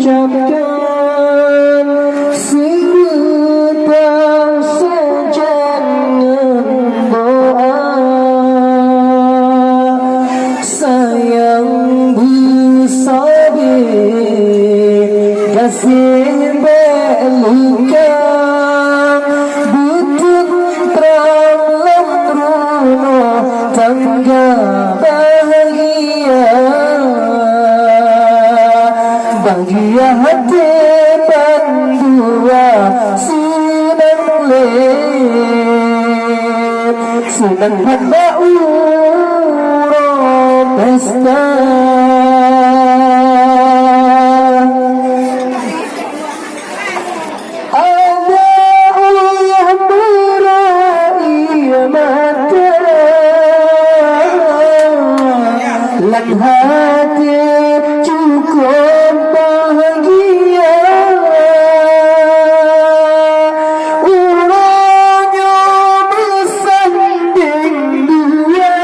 ucapkan sebentar sejangan doa. Sayang bersabit kasih beluka butut terang lemruno tangga bahagia. Bahagia hati bandua senang lep senang hamba urut pesta. Hati cukup bahagia, urangnya bersanding dua,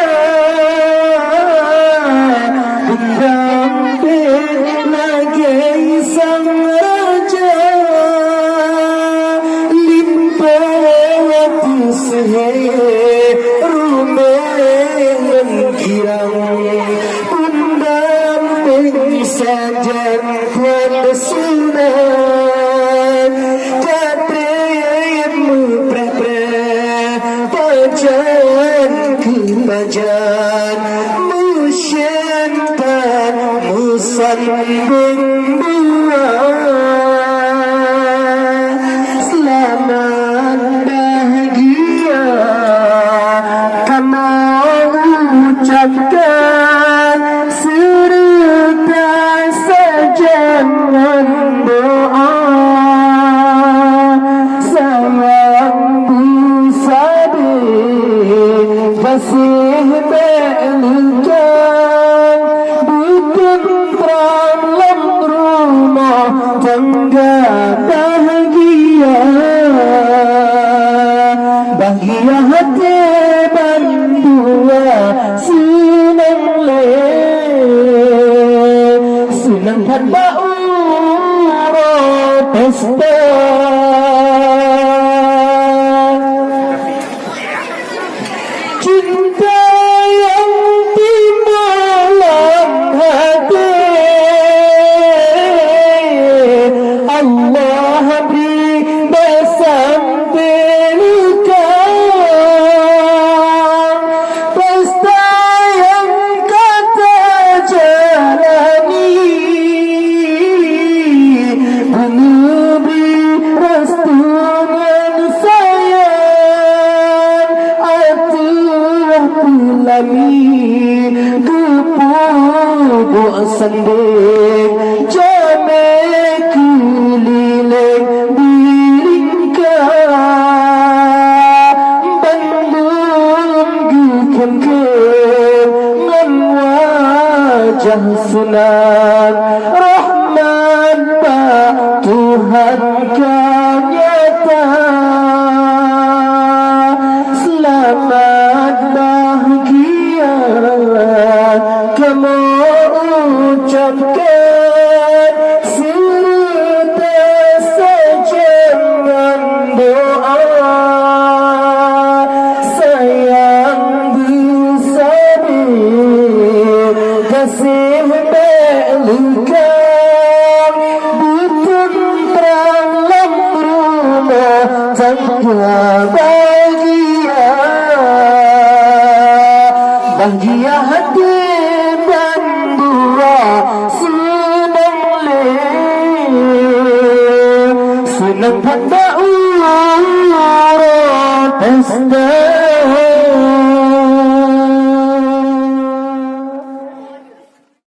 pendamping lagi sang raja, limpah seher rumah girang. Sajar kuat sunan kadrimu pre-pre pajan kebajan musyantan musambung dua. Selamat bahagia kamu ucapkan jangan doa. Sayang bersabit kasih beluka butut terang lem rumah tangga bahagia. Bahagia hati bandua senang lep senang hamba urut pesta. Cinta yang timbul hati Allah beri bersama luka. Pesta yang kata jalani menubri restunya sayang atuh pulami gepubu sending jame keliling bilingka bandung gukun ngan wajah sunan Rahman Pak Tuhan kau nyata. Selamat bahagia kamu ucapkan serta sejangan doa. Sayang bersabit kasih beluka butut terang lem rumah tangga bahagia. Bahagia hati bandua senang lep senang hamba urut pesta.